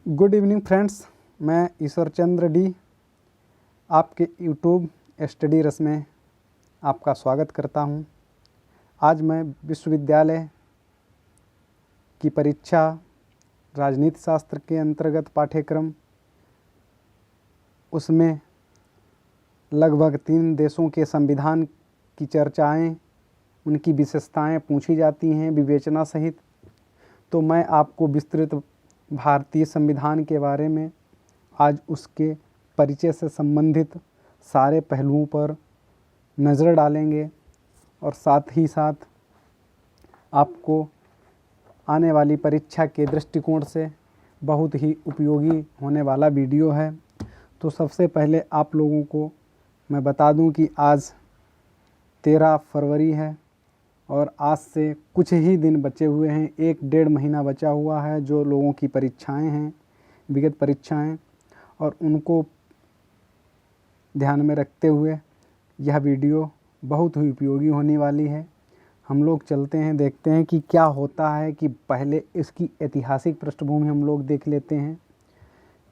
Good evening friends, मैं Ishwar Chandra D आपके YouTube study रस में आपका स्वागत करता हूं। आज मैं विश्वविद्यालय की परीक्षा राजनीति शास्त्र के अंतर्गत पाठ्यक्रम उसमें लगभग 3 देशों के संविधान की चर्चाएं, उनकी विशेषताएं पूछी जाती हैं विवेचना सहित। तो मैं आपको विस्तृत भारतीय संविधान के बारे में आज उसके परिचय से संबंधित सारे पहलुओं पर नज़र डालेंगे और साथ ही साथ आपको आने वाली परीक्षा के दृष्टिकोण से बहुत ही उपयोगी होने वाला वीडियो है। तो सबसे पहले आप लोगों को मैं बता दूं कि आज 13 फरवरी है और आज से कुछ ही दिन बचे हुए हैं, 1-1.5 महीना बचा हुआ है जो लोगों की परीक्षाएं हैं, विगत परीक्षाएं, और उनको ध्यान में रखते हुए यह वीडियो बहुत ही उपयोगी होने वाली है। हम लोग चलते हैं, देखते हैं कि क्या होता है। कि पहले इसकी ऐतिहासिक पृष्ठभूमि हम लोग देख लेते हैं,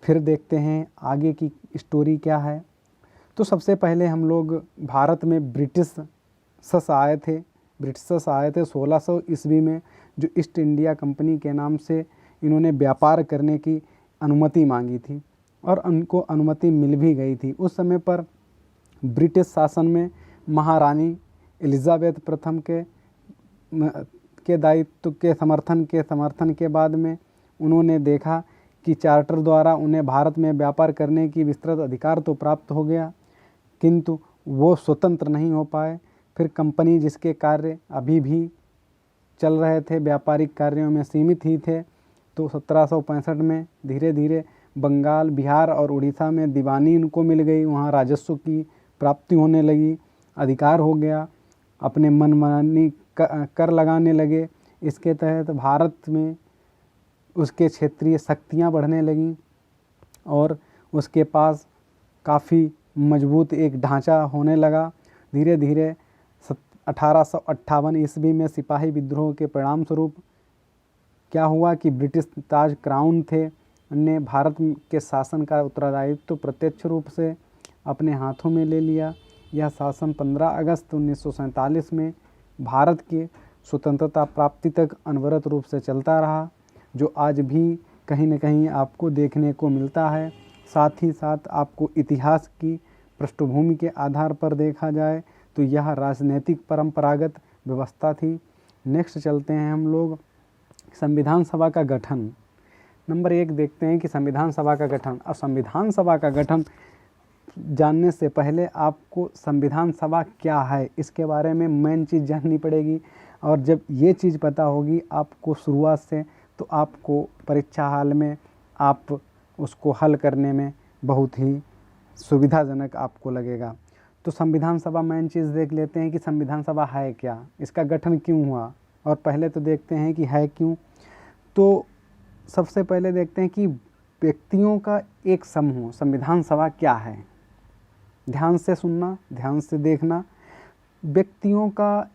फिर देखते हैं आगे की स्टोरी क्या है। तो सबसे पहले हम लोग भारत में ब्रिटिशर्स आए थे 1600 ईस्वी में, जो ईस्ट इंडिया कंपनी के नाम से इन्होंने व्यापार करने की अनुमति मांगी थी और उनको अनुमति मिल भी गई थी। उस समय पर ब्रिटिश शासन में महारानी एलिजाबेथ प्रथम के दायित्व के समर्थन के बाद में उन्होंने देखा कि चार्टर द्वारा उन्हें भारत में व्यापार करने की विस्तृत अधिकार तो प्राप्त हो गया, किंतु वो स्वतंत्र नहीं हो पाए। फिर कंपनी जिसके कार्य अभी भी चल रहे थे, व्यापारिक कार्यों में सीमित ही थे, तो 1765 में धीरे धीरे बंगाल, बिहार और उड़ीसा में दीवानी उनको मिल गई। वहाँ राजस्व की प्राप्ति होने लगी, अधिकार हो गया, अपने मनमानी कर लगाने लगे। इसके तहत भारत में उसके क्षेत्रीय शक्तियाँ बढ़ने लगीं और उसके पास काफ़ी मजबूत एक ढांचा होने लगा। धीरे धीरे 1858 ईस्वी में सिपाही विद्रोह के परिणाम स्वरूप क्या हुआ कि ब्रिटिश ताज क्राउन थे ने भारत के शासन का उत्तरदायित्व प्रत्यक्ष रूप से अपने हाथों में ले लिया। यह शासन 15 अगस्त 1947 में भारत के स्वतंत्रता प्राप्ति तक अनवरत रूप से चलता रहा, जो आज भी कहीं न कहीं आपको देखने को मिलता है। साथ ही साथ आपको इतिहास की पृष्ठभूमि के आधार पर देखा जाए तो यह राजनीतिक परंपरागत व्यवस्था थी। नेक्स्ट चलते हैं हम लोग संविधान सभा का गठन। नंबर 1 देखते हैं कि संविधान सभा का गठन। अब संविधान सभा का गठन जानने से पहले आपको संविधान सभा क्या है इसके बारे में मेन चीज़ जाननी पड़ेगी, और जब ये चीज़ पता होगी आपको शुरुआत से, तो आपको परीक्षा हाल में आप उसको हल करने में बहुत ही सुविधाजनक आपको लगेगा। तो संविधान सभा मेन चीज़ देख लेते हैं कि संविधान सभा है क्या, इसका गठन क्यों हुआ, और पहले तो देखते हैं कि है क्यों। तो सबसे पहले देखते हैं कि व्यक्तियों का एक समूह संविधान सभा क्या है। ध्यान से सुनना, ध्यान से देखना। व्यक्तियों का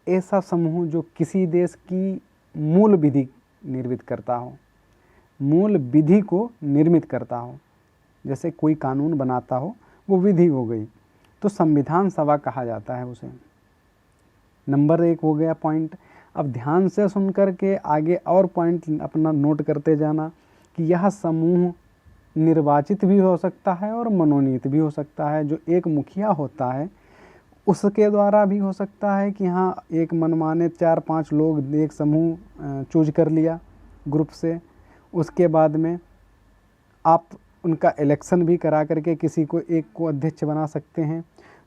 ऐसा समूह जो किसी देश की मूल विधि निर्मित करता हो, मूल विधि को निर्मित करता हो, जैसे कोई कानून बनाता हो, वो विधि हो गई, तो संविधान सभा कहा जाता है उसे। नंबर 1 हो गया पॉइंट। अब ध्यान से सुन कर के आगे और पॉइंट अपना नोट करते जाना कि यह समूह निर्वाचित भी हो सकता है और मनोनीत भी हो सकता है। जो एक मुखिया होता है उसके द्वारा भी हो सकता है कि हाँ, एक मनमाने 4-5 लोग एक समूह चूज कर लिया ग्रुप से, उसके बाद में आप उनका इलेक्शन भी करा करके किसी को एक को अध्यक्ष बना सकते हैं।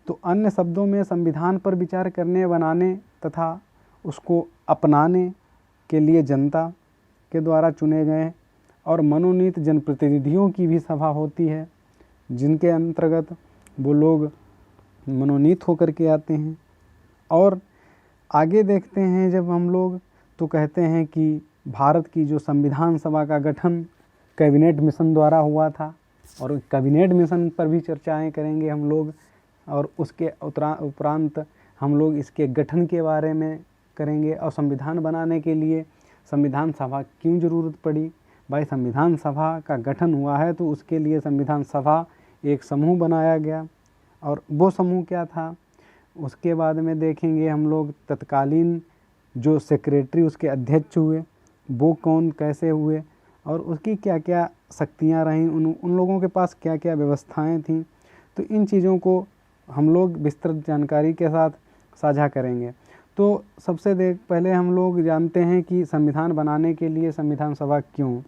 तो अन्य शब्दों में संविधान पर विचार करने, बनाने तथा उसको अपनाने के लिए जनता के द्वारा चुने गए और मनोनीत जनप्रतिनिधियों की भी सभा होती है, जिनके अंतर्गत वो लोग मनोनीत होकर के आते हैं। और आगे देखते हैं जब हम लोग, तो कहते हैं कि भारत की जो संविधान सभा का गठन कैबिनेट मिशन द्वारा हुआ था, और कैबिनेट मिशन पर भी चर्चाएं करेंगे हम लोग, और उसके उपरांत हम लोग इसके गठन के बारे में करेंगे। और संविधान बनाने के लिए संविधान सभा क्यों ज़रूरत पड़ी, भाई संविधान सभा का गठन हुआ है तो उसके लिए संविधान सभा एक समूह बनाया गया। और वो समूह क्या था, उसके बाद में देखेंगे हम लोग तत्कालीन जो सेक्रेटरी उसके अध्यक्ष हुए वो कौन कैसे हुए और उसकी क्या क्या शक्तियाँ रहीं, उन लोगों के पास क्या क्या व्यवस्थाएं थीं। तो इन चीज़ों को हम लोग विस्तृत जानकारी के साथ साझा करेंगे। तो सबसे पहले हम लोग जानते हैं कि संविधान बनाने के लिए संविधान सभा क्यों।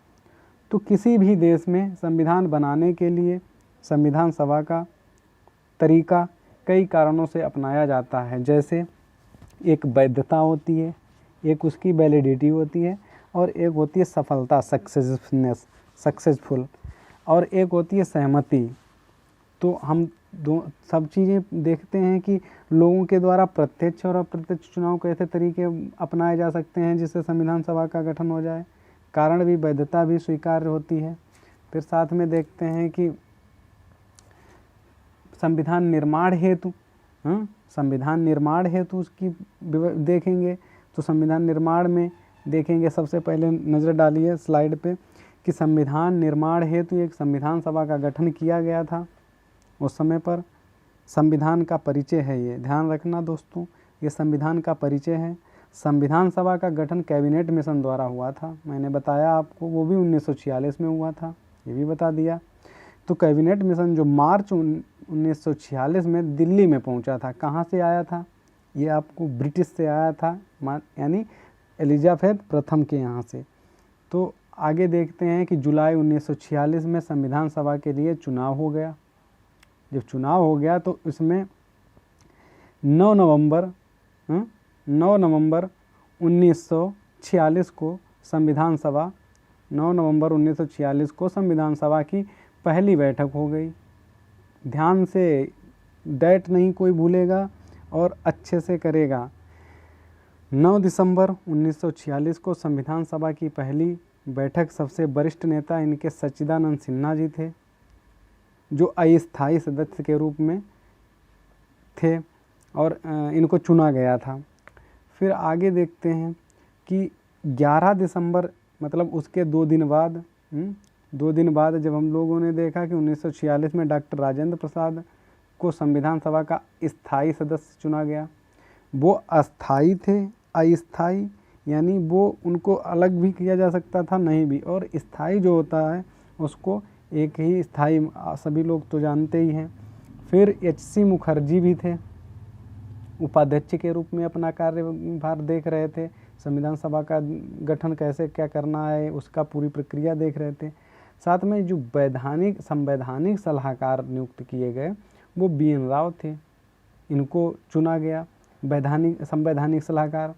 तो किसी भी देश में संविधान बनाने के लिए संविधान सभा का तरीका कई कारणों से अपनाया जाता है। जैसे एक वैधता होती है, एक उसकी वैलिडिटी होती है और एक होती है सफलता सक्सेसफुल और एक होती है सहमति। तो हम सब चीज़ें देखते हैं कि लोगों के द्वारा प्रत्यक्ष और अप्रत्यक्ष चुनाव कैसे तरीके अपनाए जा सकते हैं जिससे संविधान सभा का गठन हो जाए। कारण भी वैधता भी स्वीकार्य होती है। फिर साथ में देखते हैं कि संविधान निर्माण हेतु संविधान निर्माण हेतु उसकी देखेंगे। तो संविधान निर्माण में देखेंगे, सबसे पहले नज़र डालिए स्लाइड पे कि संविधान निर्माण हेतु एक संविधान सभा का गठन किया गया था उस समय पर। संविधान का परिचय है, ये ध्यान रखना दोस्तों, ये संविधान का परिचय है। संविधान सभा का गठन कैबिनेट मिशन द्वारा हुआ था, मैंने बताया आपको, वो भी 1946 में हुआ था, ये भी बता दिया। तो कैबिनेट मिशन जो मार्च 1946 में दिल्ली में पहुंचा था, कहाँ से आया था, ये आपको ब्रिटिश से आया था, यानी एलिजाबेथ प्रथम के यहाँ से। तो आगे देखते हैं कि जुलाई 1946 में संविधान सभा के लिए चुनाव हो गया। जब चुनाव हो गया तो इसमें 9 नवंबर 1946 को संविधान सभा 9 नवंबर 1946 को संविधान सभा की पहली बैठक हो गई। ध्यान से, डेट नहीं कोई भूलेगा और अच्छे से करेगा। 9 दिसंबर 1946 को संविधान सभा की पहली बैठक, सबसे वरिष्ठ नेता इनके सच्चिदानंद सिन्हा जी थे जो अस्थायी सदस्य के रूप में थे और इनको चुना गया था। फिर आगे देखते हैं कि 11 दिसंबर मतलब उसके 2 दिन बाद जब हम लोगों ने देखा कि 1946 में डॉक्टर राजेंद्र प्रसाद को संविधान सभा का स्थायी सदस्य चुना गया। वो अस्थाई थे, अस्थाई यानी वो उनको अलग भी किया जा सकता था, नहीं भी, और स्थाई जो होता है उसको एक ही स्थाई, सभी लोग तो जानते ही हैं। फिर HC मुखर्जी भी थे, उपाध्यक्ष के रूप में अपना कार्यभार देख रहे थे, संविधान सभा का गठन कैसे क्या करना है उसका पूरी प्रक्रिया देख रहे थे। साथ में जो संवैधानिक सलाहकार नियुक्त किए गए वो BN राव थे, इनको चुना गया संवैधानिक सलाहकार।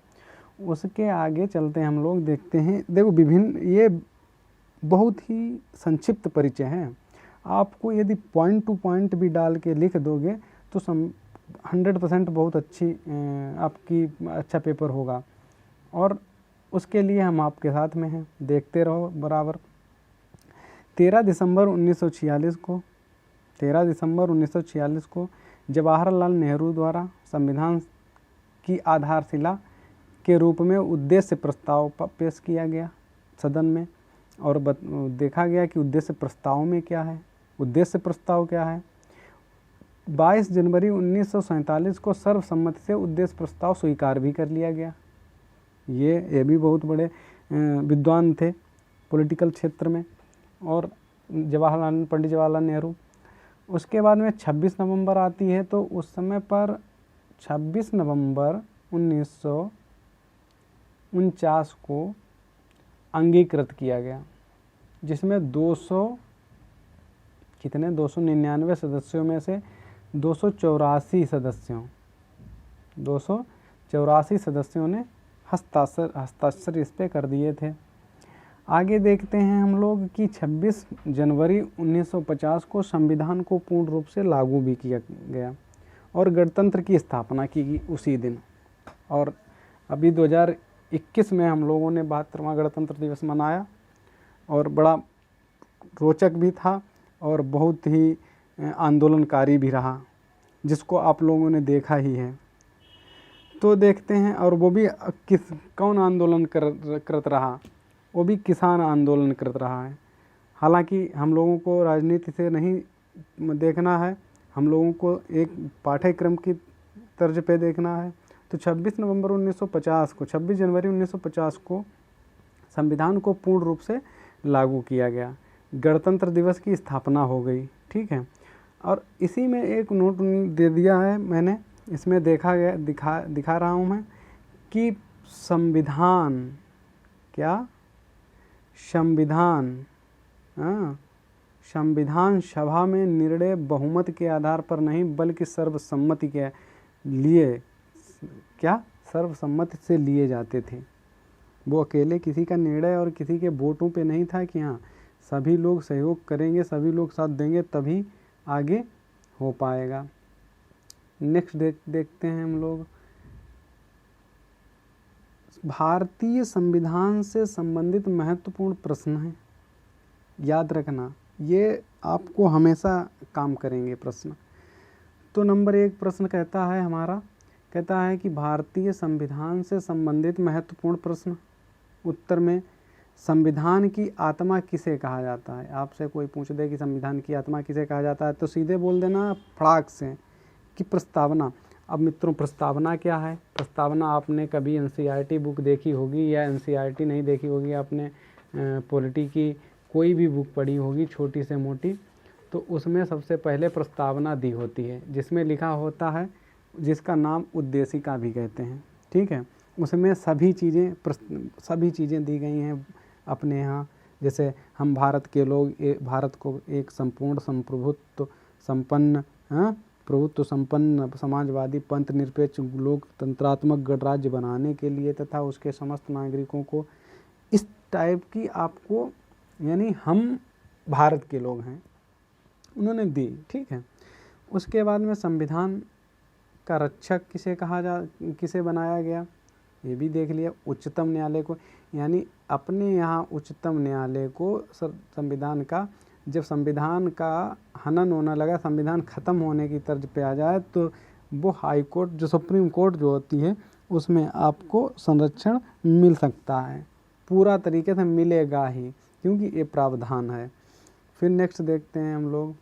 उसके आगे चलते हैं हम लोग, देखते हैं, देखो विभिन्न, ये बहुत ही संक्षिप्त परिचय है। आपको यदि पॉइंट टू पॉइंट भी डाल के लिख दोगे तो 100% बहुत अच्छी आपकी अच्छा पेपर होगा, और उसके लिए हम आपके साथ में हैं, देखते रहो बराबर। 13 दिसंबर 1946 को जवाहरलाल नेहरू द्वारा संविधान की आधारशिला के रूप में उद्देश्य प्रस्ताव पेश किया गया सदन में, और देखा गया कि उद्देश्य प्रस्ताव क्या है। 22 जनवरी 1947 को सर्वसम्मति से उद्देश्य प्रस्ताव स्वीकार भी कर लिया गया। ये भी बहुत बड़े विद्वान थे पॉलिटिकल क्षेत्र में, और पंडित जवाहरलाल नेहरू। उसके बाद में 26 नवंबर आती है, तो उस समय पर 26 नवंबर 1949 को अंगीकृत किया गया, जिसमें 299 सदस्यों में से 284 सदस्यों ने हस्ताक्षर इस पे कर दिए थे। आगे देखते हैं हम लोग कि 26 जनवरी 1950 को संविधान को पूर्ण रूप से लागू भी किया गया और गणतंत्र की स्थापना की गई उसी दिन। और अभी 2021 में हम लोगों ने 72वां गणतंत्र दिवस मनाया, और बड़ा रोचक भी था और बहुत ही आंदोलनकारी भी रहा, जिसको आप लोगों ने देखा ही है। तो देखते हैं, और वो भी कौन आंदोलन करत रहा, वो भी किसान आंदोलन कर रहा है। हालांकि हम लोगों को राजनीति से नहीं देखना है, हम लोगों को एक पाठ्यक्रम की तर्ज पे देखना है। तो 26 नवंबर 1950 को 26 जनवरी 1950 को संविधान को पूर्ण रूप से लागू किया गया, गणतंत्र दिवस की स्थापना हो गई। ठीक है, और इसी में एक नोट दे दिया है मैंने, इसमें दिखा रहा हूँ मैं कि संविधान क्या संविधान संविधान सभा में निर्णय बहुमत के आधार पर नहीं बल्कि सर्वसम्मति के लिए सर्वसम्मति से लिए जाते थे। वो अकेले किसी का निर्णय और किसी के वोटों पे नहीं था कि हाँ सभी लोग सहयोग करेंगे, सभी लोग साथ देंगे तभी आगे हो पाएगा। नेक्स्ट देखते हैं हम लोग, भारतीय संविधान से संबंधित महत्वपूर्ण प्रश्न है। याद रखना, ये आपको हमेशा काम करेंगे प्रश्न। तो नंबर 1 प्रश्न कहता है कि भारतीय संविधान से संबंधित महत्वपूर्ण प्रश्न। उत्तर में संविधान की आत्मा किसे कहा जाता है। आपसे कोई पूछ दे कि संविधान की आत्मा किसे कहा जाता है तो सीधे बोल देना फड़ाक से कि प्रस्तावना। अब मित्रों, प्रस्तावना क्या है? प्रस्तावना आपने कभी एनसीईआरटी बुक देखी होगी या एनसीईआरटी नहीं देखी होगी, आपने पॉलिटी की कोई भी बुक पढ़ी होगी छोटी से मोटी, तो उसमें सबसे पहले प्रस्तावना दी होती है जिसमें लिखा होता है, जिसका नाम उद्देशिका भी कहते हैं। ठीक है, उसमें सभी चीज़ें दी गई हैं अपने यहाँ। जैसे हम भारत के लोग भारत को एक संपूर्ण प्रभुत्व संपन्न समाजवादी पंथ निरपेक्ष लोकतंत्रात्मक गणराज्य बनाने के लिए तथा उसके समस्त नागरिकों को इस टाइप की आपको, यानी हम भारत के लोग हैं, उन्होंने दी। ठीक है, उसके बाद में संविधान का रक्षक किसे बनाया गया ये भी देख लिया। उच्चतम न्यायालय को, यानी अपने यहाँ उच्चतम न्यायालय को संविधान का, जब संविधान का हनन होने लगा, संविधान ख़त्म होने की तर्ज पे आ जाए तो वो हाई कोर्ट जो सुप्रीम कोर्ट जो होती है उसमें आपको संरक्षण मिल सकता है, पूरा तरीके से मिलेगा ही, क्योंकि ये प्रावधान है। फिर नेक्स्ट देखते हैं हम लोग,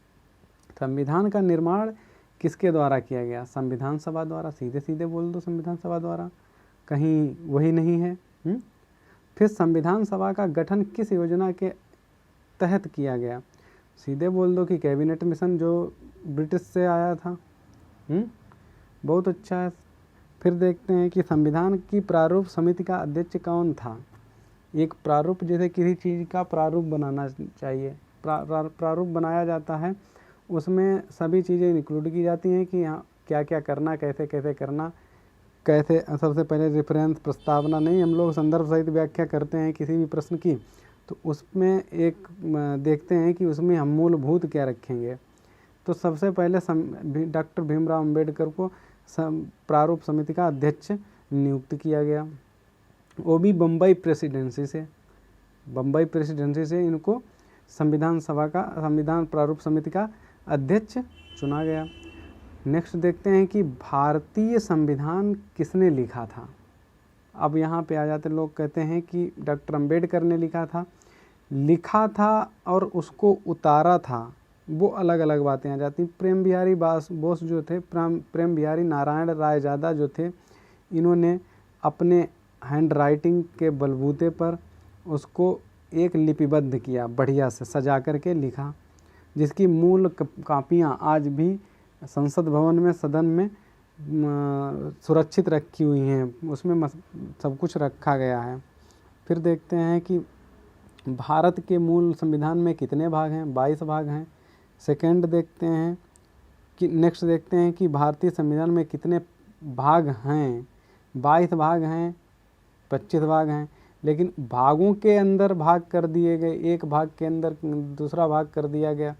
संविधान का निर्माण किसके द्वारा किया गया? संविधान सभा द्वारा। सीधे सीधे बोल दो संविधान सभा द्वारा, कहीं वही नहीं है। फिर संविधान सभा का गठन किस योजना के तहत किया गया? सीधे बोल दो कि कैबिनेट मिशन जो ब्रिटिश से आया था। बहुत अच्छा है। फिर देखते हैं कि संविधान की प्रारूप समिति का अध्यक्ष कौन था? एक प्रारूप, जैसे किसी चीज़ का प्रारूप बनाना चाहिए, प्रारूप बनाया जाता है, उसमें सभी चीज़ें इंक्लूड की जाती हैं कि यहाँ क्या क्या करना, कैसे कैसे करना, कैसे। सबसे पहले रेफरेंस, प्रस्तावना नहीं, हम लोग संदर्भ सहित व्याख्या करते हैं किसी भी प्रश्न की, तो उसमें एक देखते हैं कि उसमें हम मूलभूत क्या रखेंगे। तो सबसे पहले डॉक्टर भीमराव अंबेडकर को प्रारूप समिति का अध्यक्ष नियुक्त किया गया, वो भी बम्बई प्रेसिडेंसी से इनको संविधान प्रारूप समिति का अध्यक्ष चुना गया। नेक्स्ट देखते हैं कि भारतीय संविधान किसने लिखा था। अब यहाँ पे आ जाते, लोग कहते हैं कि डॉक्टर अंबेडकर ने लिखा था और उसको उतारा था, वो अलग अलग बातें आ जाती। प्रेम बिहारी बोस जो थे, प्रेम बिहारी नारायण रायजादा जो थे, इन्होंने अपने हैंड राइटिंग के बलबूते पर उसको एक लिपिबद्ध किया, बढ़िया से सजा करके लिखा, जिसकी मूल कापियाँ आज भी संसद भवन में, सदन में सुरक्षित रखी हुई हैं, उसमें सब कुछ रखा गया है। फिर देखते हैं कि भारत के मूल संविधान में कितने भाग हैं? 22 भाग हैं। सेकंड देखते हैं कि नेक्स्ट देखते हैं कि भारतीय संविधान में कितने भाग हैं? 22 भाग हैं, 25 भाग हैं, लेकिन भागों के अंदर भाग कर दिए गए, एक भाग के अंदर दूसरा भाग कर दिया गया,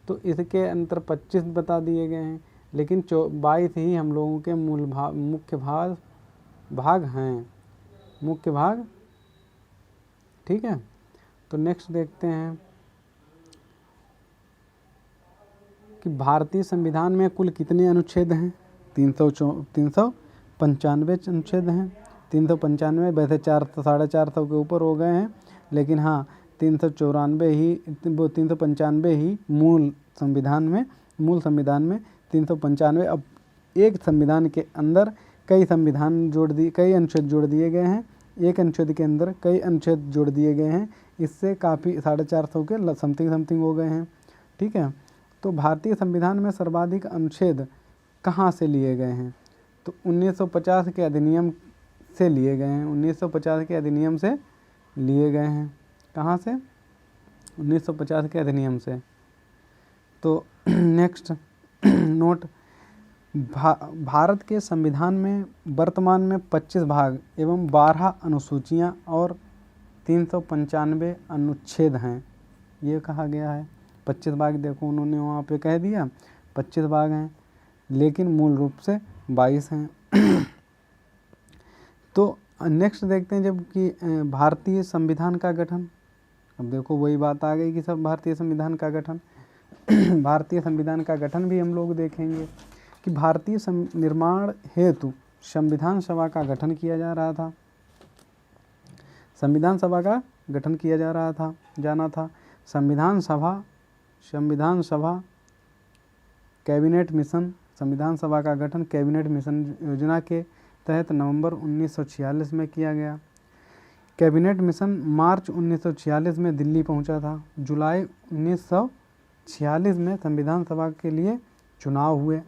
तो इसके अंतर 25 बता दिए गए हैं, लेकिन 22 ही हम लोगों के मुख्य भाग हैं, मुख्य भाग। ठीक है, तो नेक्स्ट देखते हैं कि भारतीय संविधान में कुल कितने अनुच्छेद हैं? 395 अनुच्छेद हैं। 395, वैसे 400 साढ़े 400 के ऊपर हो गए हैं, लेकिन हाँ 394 ही, वो 395 ही मूल संविधान में 395। अब एक संविधान के अंदर कई अनुच्छेद जोड़ दिए गए हैं, एक अनुच्छेद के अंदर कई अनुच्छेद जोड़ दिए गए हैं, इससे काफ़ी 450 के समथिंग हो गए हैं। ठीक है, तो भारतीय संविधान में सर्वाधिक अनुच्छेद कहाँ से लिए गए हैं? तो 1950 के अधिनियम से लिए गए हैं, 1950 के अधिनियम से लिए गए हैं। कहाँ से? 1950 के अधिनियम से। तो नेक्स्ट नोट, भारत के संविधान में वर्तमान में 25 भाग एवं 12 अनुसूचियाँ और 395 अनुच्छेद हैं, ये कहा गया है। 25 भाग देखो उन्होंने वहाँ पे कह दिया 25 भाग हैं, लेकिन मूल रूप से 22 हैं। तो नेक्स्ट देखते हैं जबकि भारतीय संविधान का गठन। अब देखो वही बात आ गई कि सब भारतीय संविधान का गठन भारतीय संविधान का गठन भी हम लोग देखेंगे कि भारतीय निर्माण हेतु संविधान सभा का गठन किया जा रहा था। संविधान सभा का गठन किया जाना था। संविधान सभा कैबिनेट मिशन, संविधान सभा का गठन कैबिनेट मिशन योजना के तहत नवंबर 1946 में किया गया। कैबिनेट मिशन मार्च 1946 में दिल्ली पहुंचा था। जुलाई 1946 में संविधान सभा के लिए चुनाव हुए।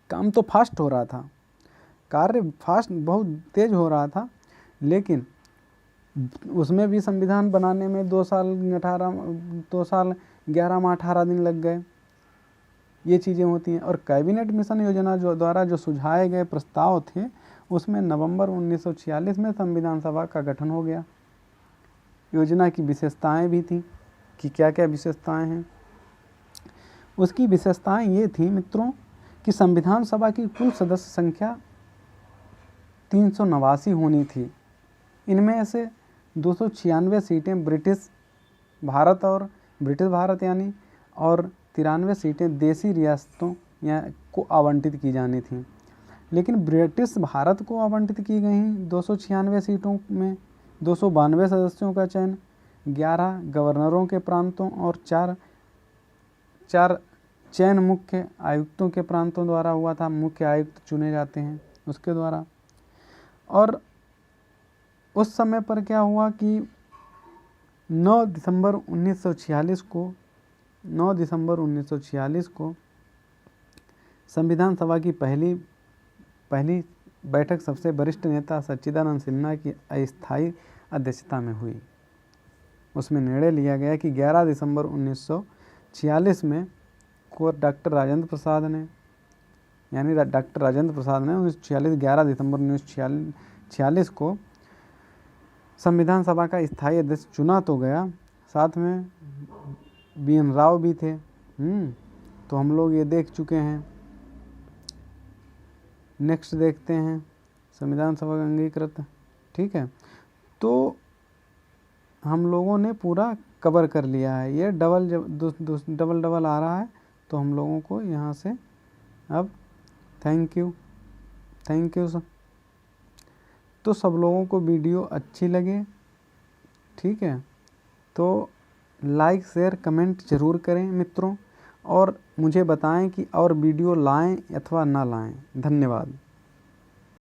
काम तो फास्ट हो रहा था, कार्य फास्ट बहुत तेज हो रहा था, लेकिन उसमें भी संविधान बनाने में 2 साल 11 माह 18 दिन लग गए। ये चीज़ें होती हैं। और कैबिनेट मिशन योजना द्वारा जो सुझाए गए प्रस्ताव थे, उसमें नवंबर 1946 में संविधान सभा का गठन हो गया। योजना की विशेषताएं भी थी कि क्या क्या विशेषताएं हैं। उसकी विशेषताएं ये थी मित्रों कि संविधान सभा की कुल सदस्य संख्या 389 होनी थी। इनमें से 296 सीटें ब्रिटिश भारत यानी और 93 सीटें देसी रियासतों को आवंटित की जानी थी। लेकिन ब्रिटिश भारत को आवंटित की गई 296 सीटों में 292 सदस्यों का चयन 11 गवर्नरों के प्रांतों और 4 चयन मुख्य आयुक्तों के प्रांतों द्वारा हुआ था। मुख्य आयुक्त चुने जाते हैं उसके द्वारा। और उस समय पर क्या हुआ कि 9 दिसंबर 1946 को संविधान सभा की पहली बैठक सबसे वरिष्ठ नेता सच्चिदानंद सिन्हा की अस्थायी अध्यक्षता में हुई। उसमें निर्णय लिया गया कि 11 दिसंबर 1946 में को डॉक्टर राजेंद्र प्रसाद ने 11 दिसंबर 1946 को संविधान सभा का स्थायी अध्यक्ष चुना तो गया, साथ में BN राव भी थे। तो हम लोग ये देख चुके हैं। नेक्स्ट देखते हैं संविधान सभा का अंगीकृत। ठीक है, तो हम लोगों ने पूरा कवर कर लिया है। ये डबल आ रहा है, तो हम लोगों को यहाँ से अब थैंक यू सर। तो सब लोगों को वीडियो अच्छी लगे, ठीक है, तो लाइक शेयर कमेंट ज़रूर करें मित्रों, और मुझे बताएं कि और वीडियो लाएं अथवा ना लाएं। धन्यवाद।